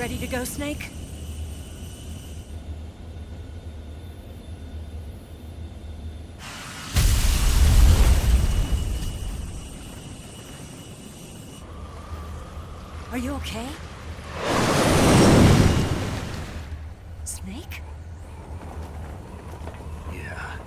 Ready to go, Snake? Are you okay? Snake? Yeah.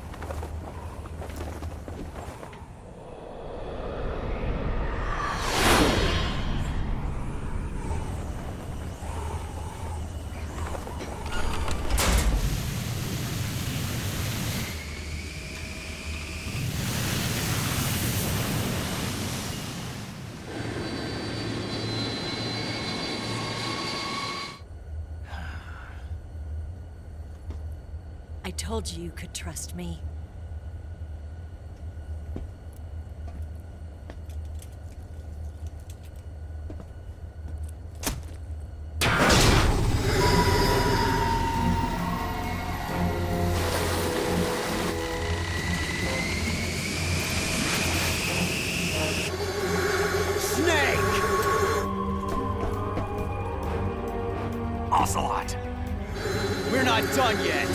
I told you you could trust me. Snake! Ocelot! We're not done yet!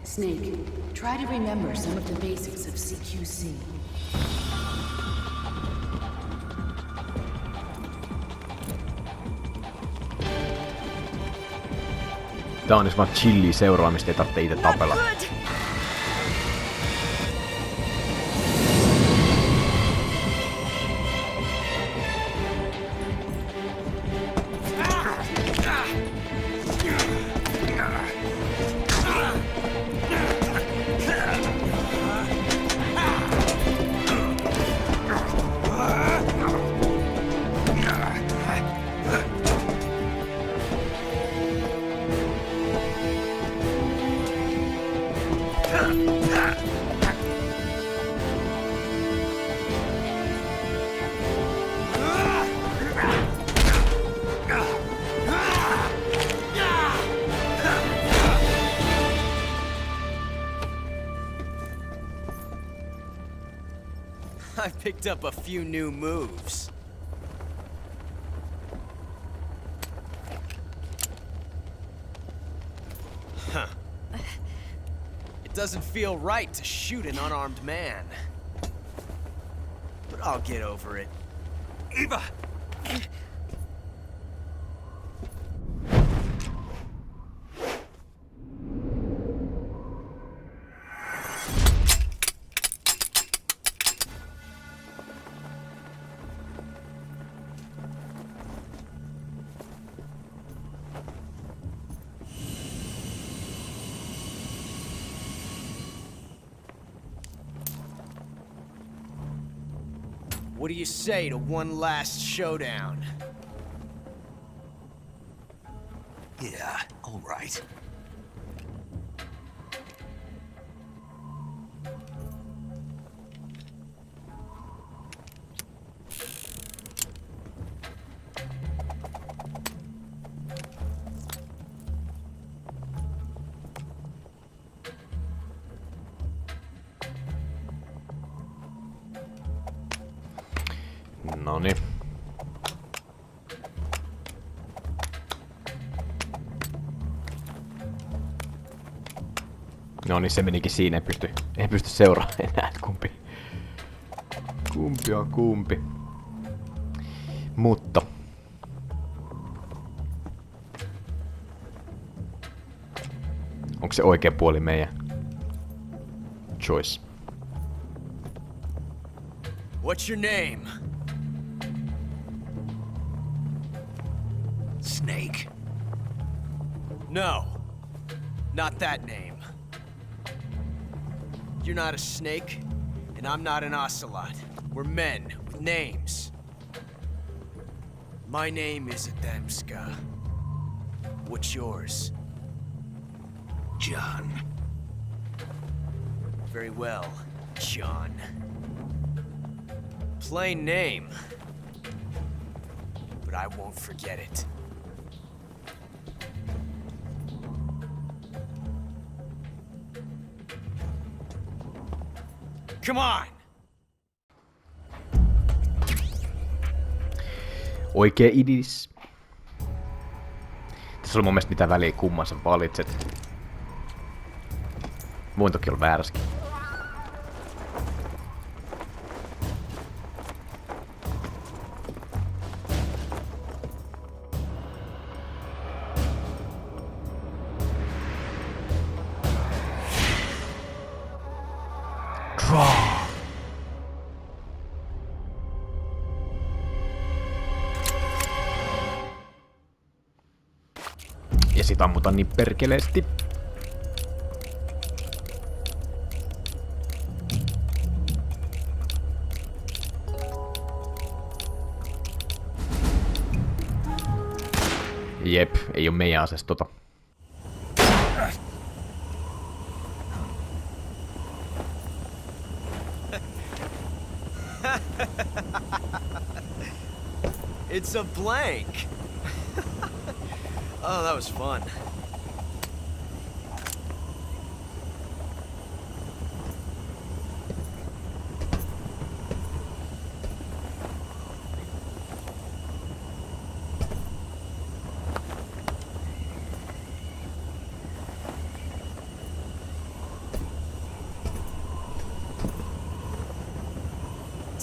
Snake, try to remember some of the basics of CQC. Tää on vaan chillia seuraamista, ei tarvitse itse tapella. I picked up a few new moves. Huh. It doesn't feel right to shoot an unarmed man. But I'll get over it. Eva! What do you say to one last showdown? Yeah, all right. Noniin. No niin, se menikin siinä. Ei pysty seuraamaan enää, kumpi on kumpi. Mutta onko se oikea puoli meidän choice? What's your name? Snake. No, not that name. You're not a snake, and I'm not an ocelot. We're men with names. My name is Adamska. What's yours? John. Very well, John. Plain name, but I won't forget it. Come on! Oikea idis. Tässä on mun mielestä mitä väliä kumman sä valitset. Voin toki olla vääräskin. Ja sit ammutaan niin perkeleesti. Jep, ei oo meidän ases tota. It's a blank. Oh, that was fun.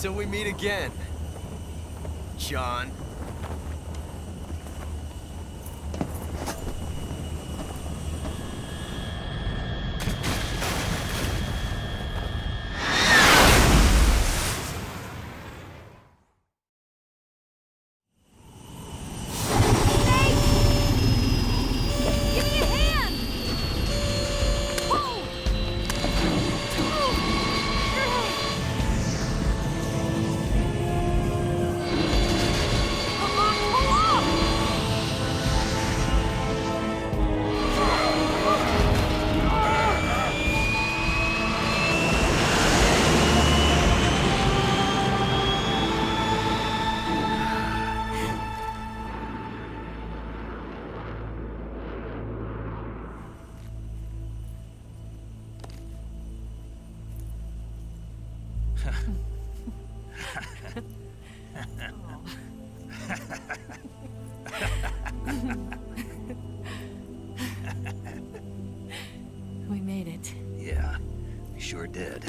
Till we meet again, John. We made it. Yeah, we sure did.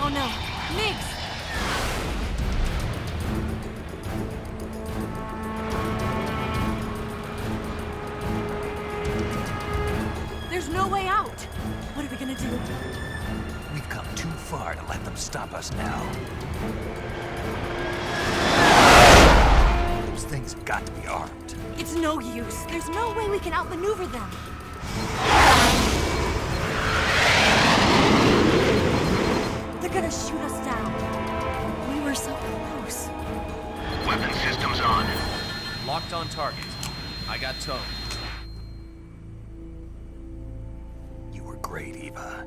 Oh no, Nix! There's no way out! What are we gonna do? We've come too far to let them stop us now. Those things have got to be armed. It's no use. There's no way we can outmaneuver them. They're gonna shoot us down. We were so close. Weapon systems on. Lock locked on target. I got towed. You were great, Eva.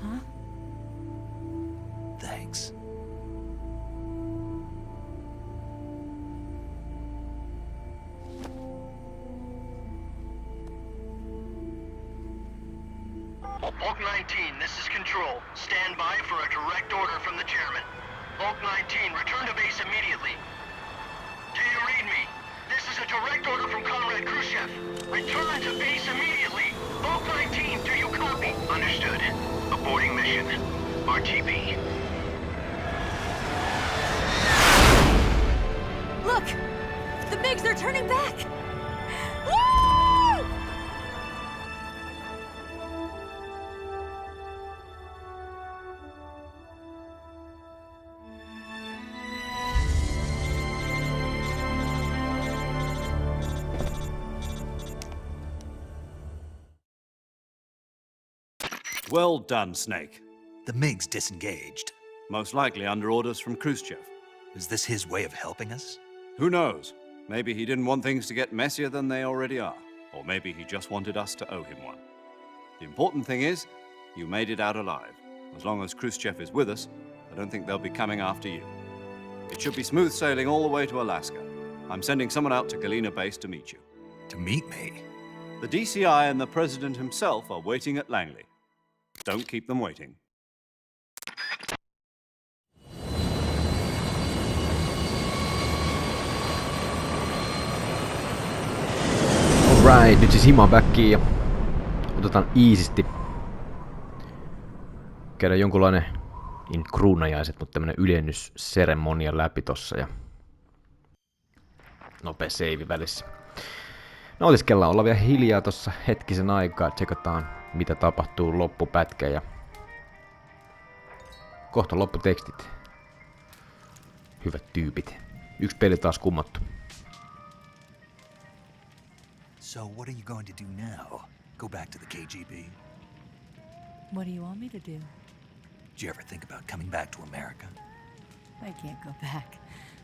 Huh? Thanks. Bulk 19, this is Control. Stand by for a direct order from the chairman. Bulk 19, return to base immediately. Do you read me? This is a direct order from Comrade Khrushchev. Return to base immediately. Bulk 19, do you copy? Understood. Aborting mission. RTB. Look! The Bigs are turning back! Woo! Well done, Snake. The MiG's disengaged. Most likely under orders from Khrushchev. Is this his way of helping us? Who knows? Maybe he didn't want things to get messier than they already are. Or maybe he just wanted us to owe him one. The important thing is, you made it out alive. As long as Khrushchev is with us, I don't think they'll be coming after you. It should be smooth sailing all the way to Alaska. I'm sending someone out to Galena Base to meet you. To meet me? The DCI and the President himself are waiting at Langley. Don't keep them waiting. Alright, nyt siis himaan backiin ja otetaan easysti. Käydään jonkunlainen, in kruunajaiset, mutta tämmönen ylennysseremonia läpi tossa ja nopea save välissä. Nautiskellaan, ollaan vielä hiljaa tossa hetkisen aikaa, tsekataan mitä tapahtuu loppupätkä ja kohta lopputekstit. Hyvät tyypit. Yksi peli taas kummattu. So what are you going to do now? Go back to the KGB? What do you want me to do? Did you ever think about coming back to America? I can't go back.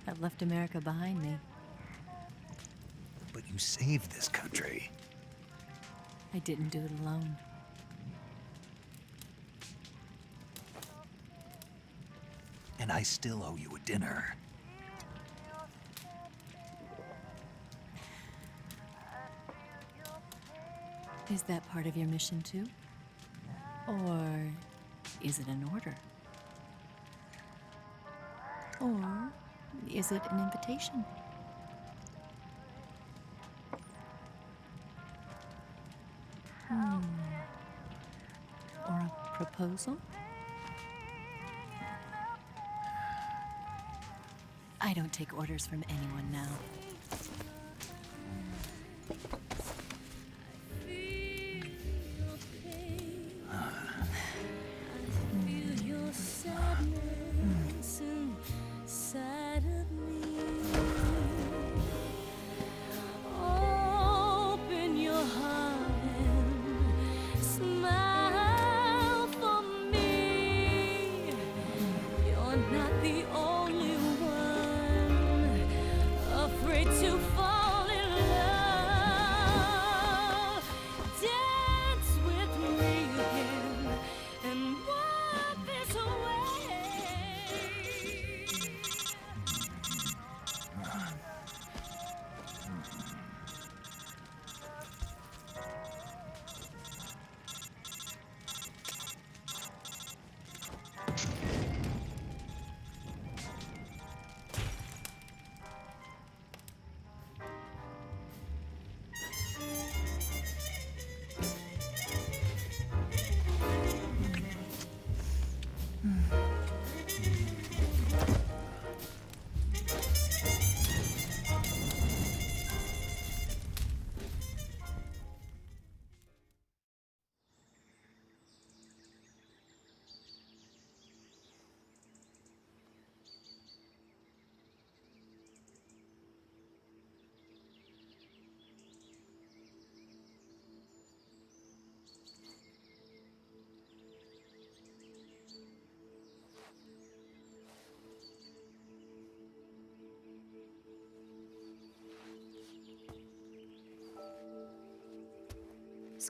I've left America behind me. But you saved this country. I didn't do it alone. And I still owe you a dinner. Is that part of your mission too? Or is it an order? Or is it an invitation? Or a proposal? I don't take orders from anyone now.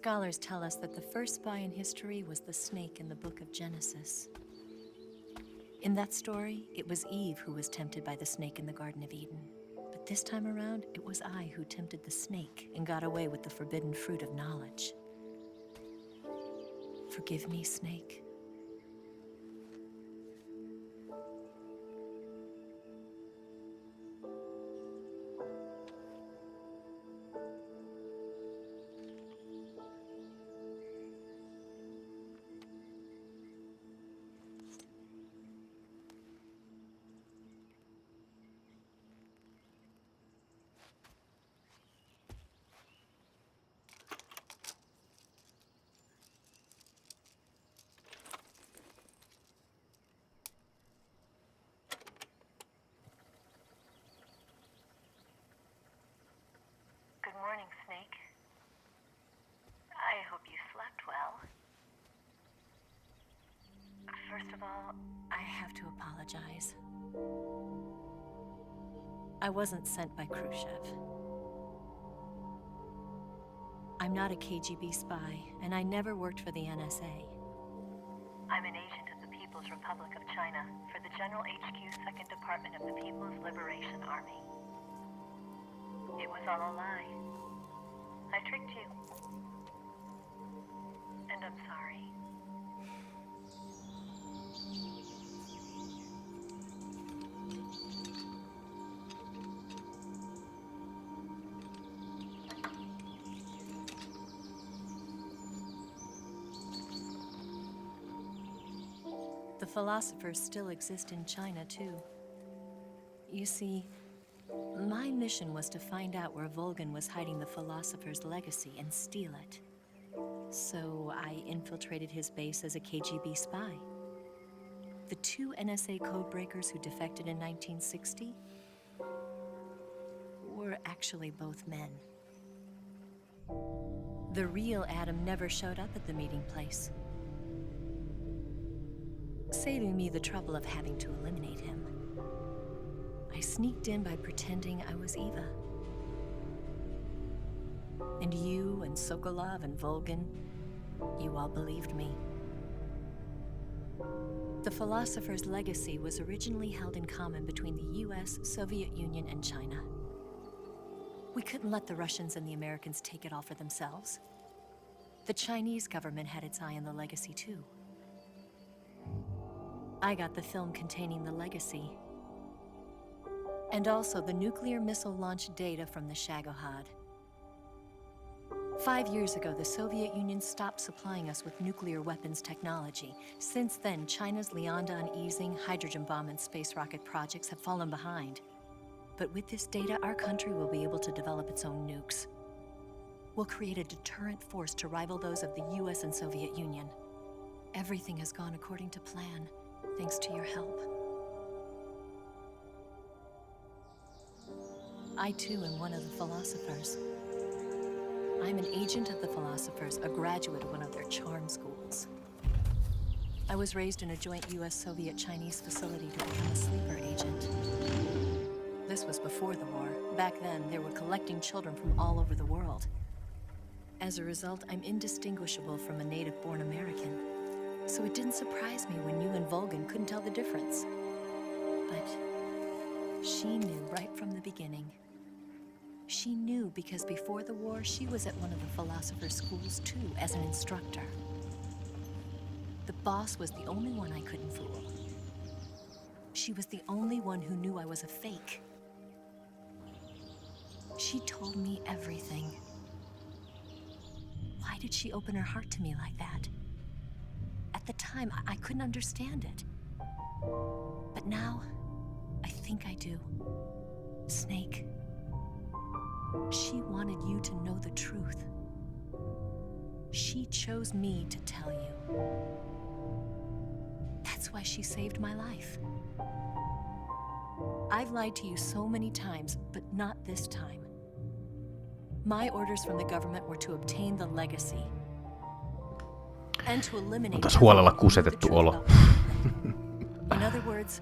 Scholars tell us that the first spy in history was the snake in the book of Genesis. In that story, it was Eve who was tempted by the snake in the Garden of Eden. But this time around, it was I who tempted the snake and got away with the forbidden fruit of knowledge. Forgive me, Snake. Good morning, Snake. I hope you slept well. First of all, I have to apologize. I wasn't sent by Khrushchev. I'm not a KGB spy, and I never worked for the NSA. I'm an agent of the People's Republic of China for the General HQ 2nd Department of the People's Liberation Army. It was all a lie. I tricked you. And I'm sorry. The philosophers still exist in China, too. You see, my mission was to find out where Volgan was hiding the philosopher's legacy and steal it. So I infiltrated his base as a KGB spy. The 2 NSA codebreakers who defected in 1960 were actually both men. The real Adam never showed up at the meeting place, saving me the trouble of having to eliminate him. I sneaked in by pretending I was Eva. And you and Sokolov and Volgan, you all believed me. The philosopher's legacy was originally held in common between the US, Soviet Union, and China. We couldn't let the Russians and the Americans take it all for themselves. The Chinese government had its eye on the legacy too. I got the film containing the legacy, and also the nuclear missile launch data from the Shagohod. 5 years ago, the Soviet Union stopped supplying us with nuclear weapons technology. Since then, China's Liaodong easing, hydrogen bomb, and space rocket projects have fallen behind. But with this data, our country will be able to develop its own nukes. We'll create a deterrent force to rival those of the US and Soviet Union. Everything has gone according to plan, thanks to your help. I too am one of the philosophers. I'm an agent of the philosophers, a graduate of one of their charm schools. I was raised in a joint US-Soviet-Chinese facility to become a sleeper agent. This was before the war. Back then, they were collecting children from all over the world. As a result, I'm indistinguishable from a native-born American. So it didn't surprise me when you and Volgan couldn't tell the difference. But she knew right from the beginning. She knew because before the war, she was at one of the philosopher's schools too, as an instructor. The boss was the only one I couldn't fool. She was the only one who knew I was a fake. She told me everything. Why did she open her heart to me like that? At the time, I couldn't understand it. But now, I think I do. Snake. She wanted you to know the truth. She chose me to tell you. That's why she saved my life. I've lied to you so many times, but not this time. My orders from the government were to obtain the legacy. And to eliminate Otas huolella kusetettu olo. In other words,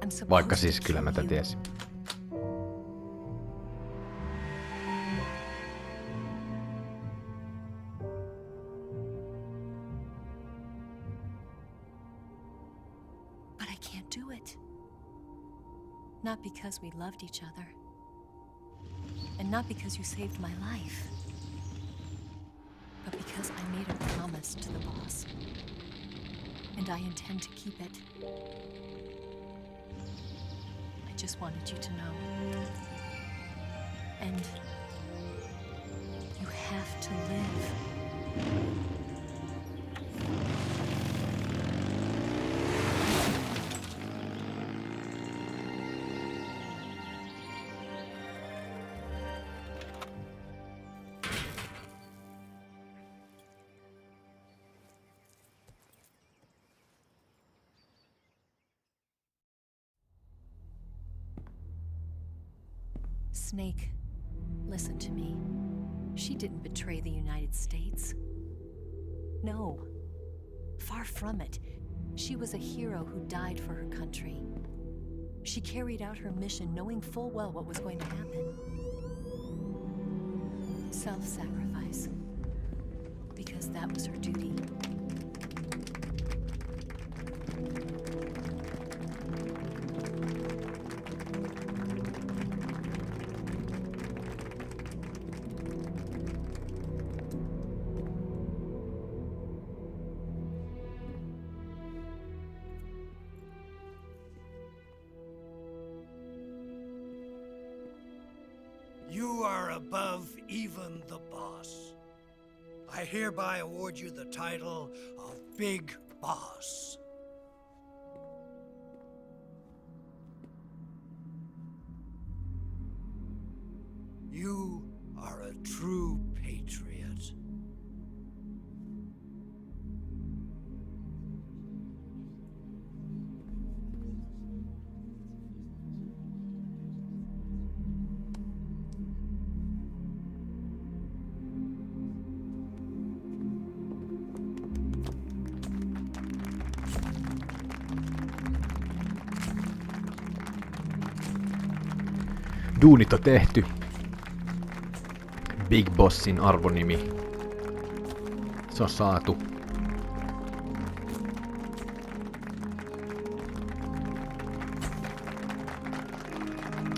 I'm supposed Vaikka siis to kyllä mä kill tämän you. tiesin. can't do it. Not because we loved each other. And not because you saved my life. But because I made a promise to the boss. And I intend to keep it. I just wanted you to know. And you have to live. Snake, listen to me. She didn't betray the United States. No. Far from it. She was a hero who died for her country. She carried out her mission knowing full well what was going to happen. Self-sacrifice. Because that was her duty. You are above even the boss. I hereby award you the title of Big Boss. You are a true patriot. Duunit on tehty. Big Bossin arvonimi. Se on saatu.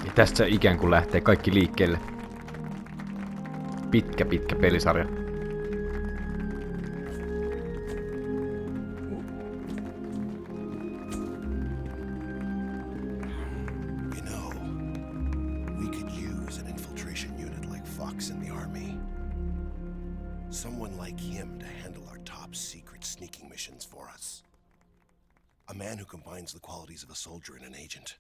Ja tästä ikään kuin lähtee kaikki liikkeelle. Pitkä pelisarja. Someone like him to handle our top secret sneaking missions for us. A man who combines the qualities of a soldier and an agent.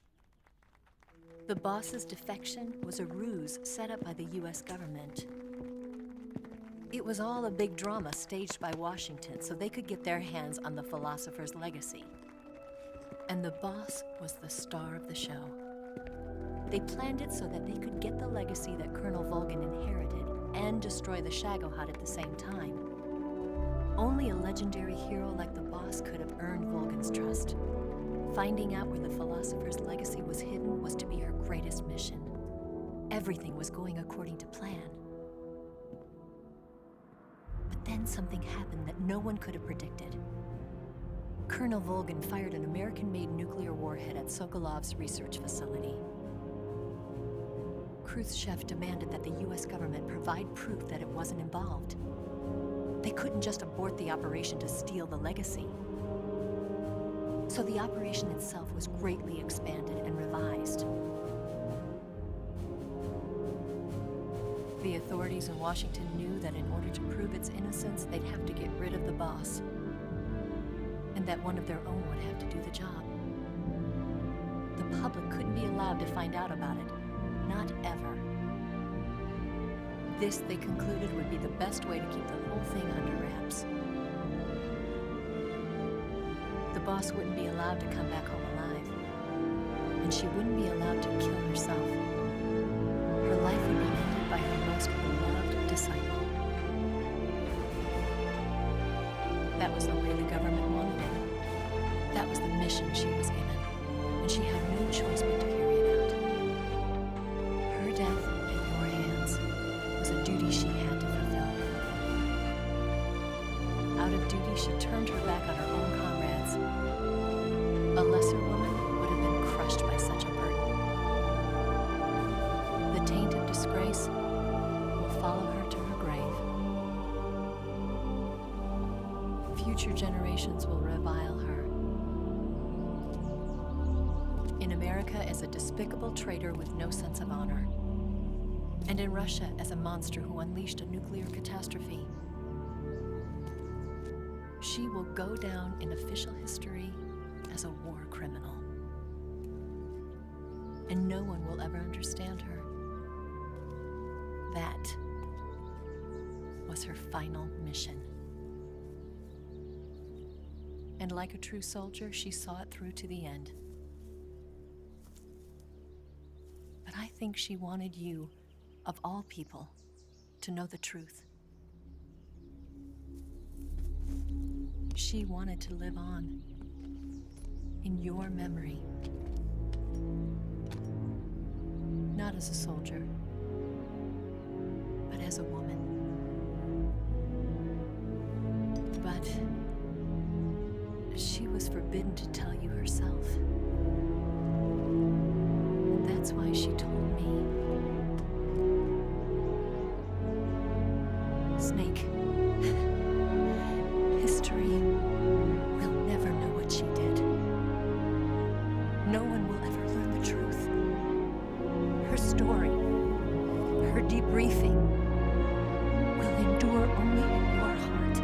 The boss's defection was a ruse set up by the US government. It was all a big drama staged by Washington so they could get their hands on the philosopher's legacy. And the boss was the star of the show. They planned it so that they could get the legacy that Colonel Volgin inherited and destroy the Shagohod at the same time. Only a legendary hero like the boss could have earned Volgin's trust. Finding out where the philosopher's legacy was hidden was to be her greatest mission. Everything was going according to plan. But then something happened that no one could have predicted. Colonel Volgin fired an American-made nuclear warhead at Sokolov's research facility. Khrushchev demanded that the US government provide proof that it wasn't involved. They couldn't just abort the operation to steal the legacy. So the operation itself was greatly expanded and revised. The authorities in Washington knew that in order to prove its innocence, they'd have to get rid of the boss. And that one of their own would have to do the job. The public couldn't be allowed to find out about it. Not ever. This, they concluded, would be the best way to keep the whole thing under wraps. The boss wouldn't be allowed to come back home alive. And she wouldn't be allowed to kill herself. Her life would be ended by her most beloved disciple. That was the way the government wanted it. That was the mission she was given. And she had no choice but to carry it out. Her death in your hands was a duty she had to fulfill. Out of duty, she turned her back on her own comrades. A lesser woman future generations will revile her. In America as a despicable traitor with no sense of honor. And in Russia as a monster who unleashed a nuclear catastrophe. She will go down in official history as a war criminal. And no one will ever understand her. That was her final mission. And like a true soldier, she saw it through to the end. But I think she wanted you, of all people, to know the truth. She wanted to live on in your memory. Not as a soldier, but as a woman. But she was forbidden to tell you herself. And that's why she told me. Snake, history will never know what she did. No one will ever learn the truth. Her story, her debriefing, will endure only in your heart.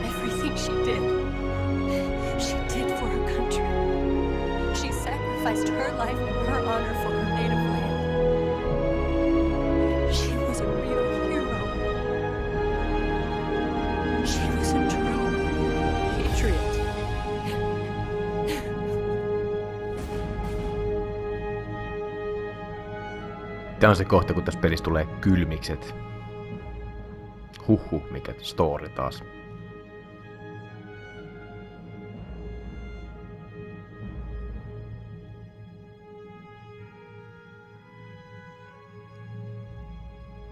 Everything she did for her country. She sacrificed her life and her honor for her native land. She was a real hero. She was a true patriot. Tämä on se kohta, kun tässä pelissä tulee kylmikset. Huhhuh, mikä story taas.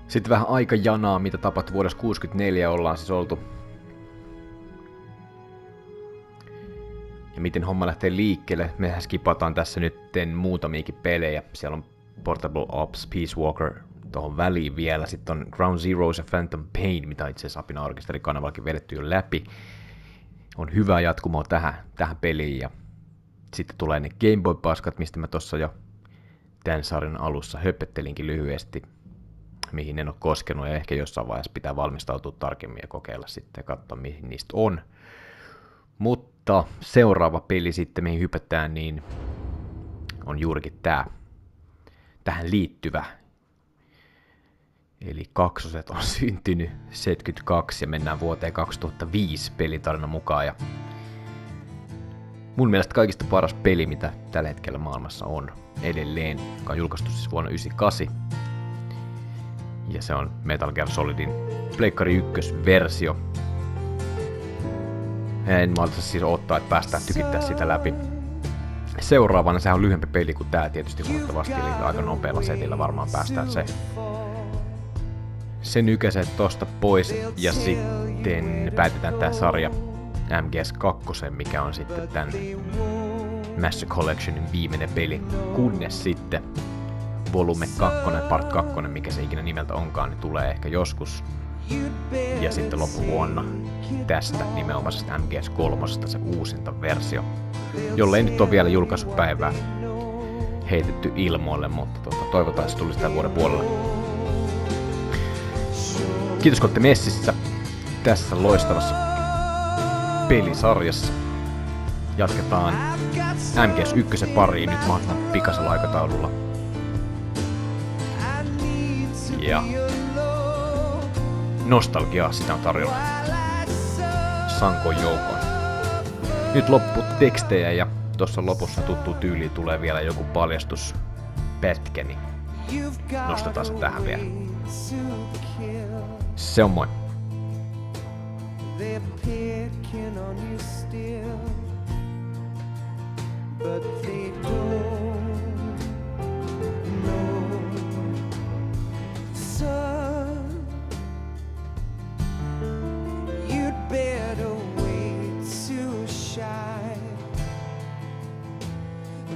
Sitten vähän aikajanaa, mitä tapahtui vuodessa 1964, ollaan siis oltu. Ja miten homma lähtee liikkeelle. Mehän skipataan tässä nyt muutamiakin pelejä. Siellä on Portable Ops, Peace Walker tuohon väliin vielä. Sitten on Ground Zeroes ja Phantom Pain, mitä itse asiassa Apina Orkesteri-kanavallakin vedetty jo läpi. On hyvää jatkumoa tähän peliin. Ja sitten tulee ne Game Boy-paskat, mistä mä tuossa jo tämän sarjan alussa höpöttelinkin lyhyesti. Mihin en ole koskenut, ja ehkä jossain vaiheessa pitää valmistautua tarkemmin ja kokeilla sitten ja katsoa, mihin niistä on. Mutta seuraava peli sitten, mihin hypätään, niin on juurikin tähän liittyvä. Eli kaksoset on syntynyt 72 ja mennään vuoteen 2005 pelitarina mukaan. Ja mun mielestä kaikista paras peli, mitä tällä hetkellä maailmassa on edelleen, joka on julkaistu siis vuonna 1998. Ja se on Metal Gear Solidin Pleikkari 1-versio. En malta siis odottaa, että päästään tykittää sitä läpi. Seuraavana sehän on lyhyempi peli kuin tää tietysti huomattavasti, eli aika nopealla setillä varmaan päästään se nykäiset tosta pois. Ja sitten päätetään tää sarja MGS2, mikä on sitten tän Master Collectionin viimeinen peli. Kunnes sitten Volume 2, Part 2, mikä se ikinä nimeltä onkaan, niin tulee ehkä joskus. Ja sitten loppuvuonna tästä nimenomaisesta MGS3 se uusinta versio, jolle ei nyt ole vielä julkaisupäivää heitetty ilmoille, mutta toivotaan, että se tulisi tämän vuoden puolella. Kiitos, kun olette messissä tässä loistavassa pelisarjassa. Jatketaan MGS1 pariin nyt mahdollisimman pikaisella aikataululla. Ja nostalgiaa sitä on tarjolla sankoin joukoin. Nyt loppu tekstejä ja tuossa lopussa tuttu tyyliin tulee vielä joku paljastuspätkä, niin nostetaan se tähän vielä. Se on moi!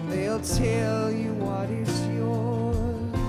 They'll tell you what is yours,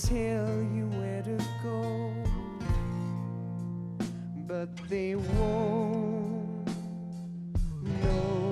tell you where to go, but they won't know.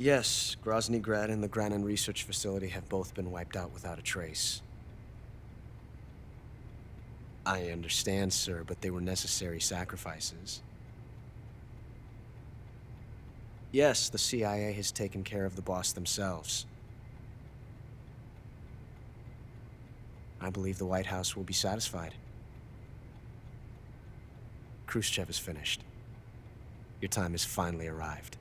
Yes, Grozny Grad and the Granin Research Facility have both been wiped out without a trace. I understand, sir, but they were necessary sacrifices. Yes, the CIA has taken care of the boss themselves. I believe the White House will be satisfied. Khrushchev is finished. Your time has finally arrived.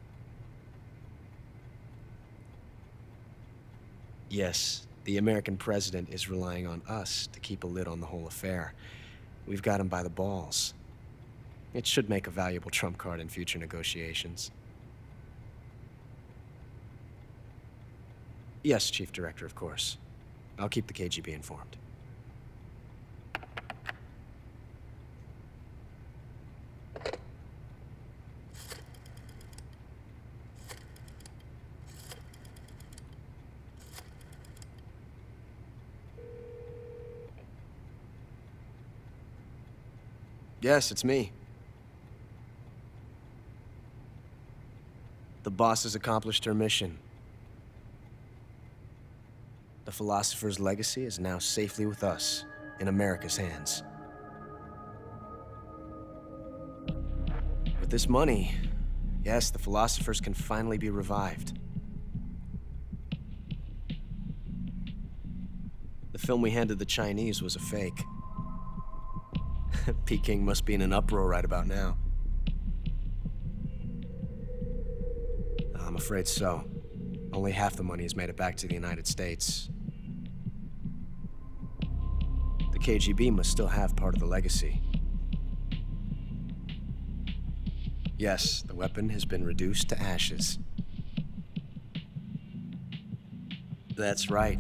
Yes, the American president is relying on us to keep a lid on the whole affair. We've got him by the balls. It should make a valuable trump card in future negotiations. Yes, Chief Director, of course. I'll keep the KGB informed. Yes, it's me. The boss has accomplished her mission. The philosopher's legacy is now safely with us, in America's hands. With this money, yes, the philosophers can finally be revived. The film we handed the Chinese was a fake. Peking must be in an uproar right about now. I'm afraid so. Only half the money has made it back to the United States. The KGB must still have part of the legacy. Yes, the weapon has been reduced to ashes. That's right.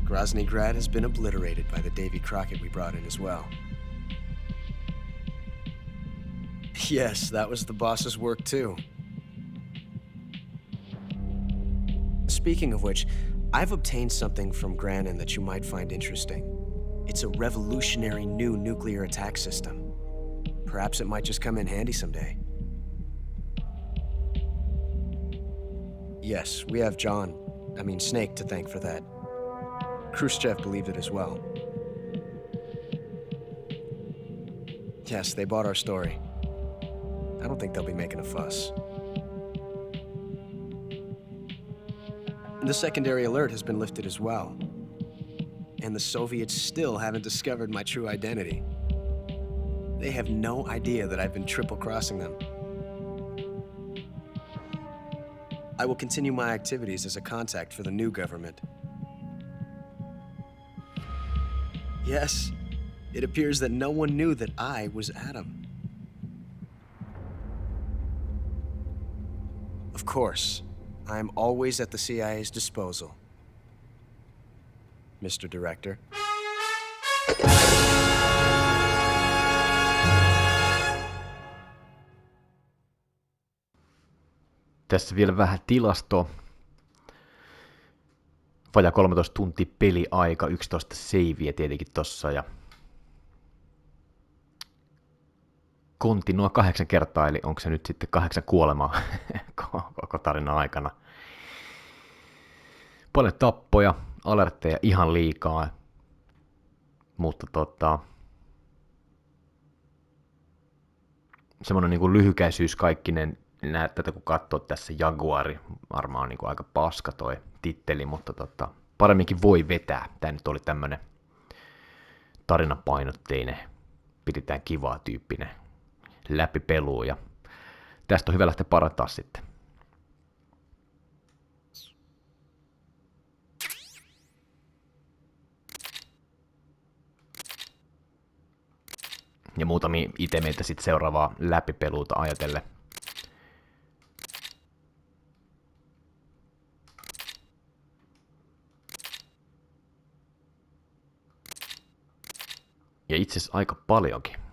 Grozny Grad has been obliterated by the Davy Crockett we brought in as well. Yes, that was the boss's work too. Speaking of which, I've obtained something from Granin that you might find interesting. It's a revolutionary new nuclear attack system. Perhaps it might just come in handy someday. Yes, we have Snake to thank for that. Khrushchev believed it as well. Yes, they bought our story. I don't think they'll be making a fuss. The secondary alert has been lifted as well. And the Soviets still haven't discovered my true identity. They have no idea that I've been triple-crossing them. I will continue my activities as a contact for the new government. Yes, it appears that no one knew that I was Adam. Of course, I am always at the CIA's disposal, Mr. Director. Tässä vielä vähän tilastoa. Vajaa 13 tuntia peliaika, 11 seiviä tietenkin tossa ja kontinua 8 kertaa, eli onko se nyt sitten 8 kuolemaa koko tarinan aikana. Paljon tappoja, alertteja ihan liikaa, mutta semmoinen niin kuin lyhykäisyys kaikkinen, tätä kun katsoo tässä Jaguari, varmaan niin kuin aika paska toi titteli, mutta paremminkin voi vetää. Tämä nyt oli tämmönen tarinapainotteinen, pidetään kivaa tyyppinen läpipeluu ja tästä on hyvä lähteä parantaa sitten. Ja muutamia itemeitä sitten seuraavaa läpipeluuta ajatellen. Ja itse asiassa aika paljonkin.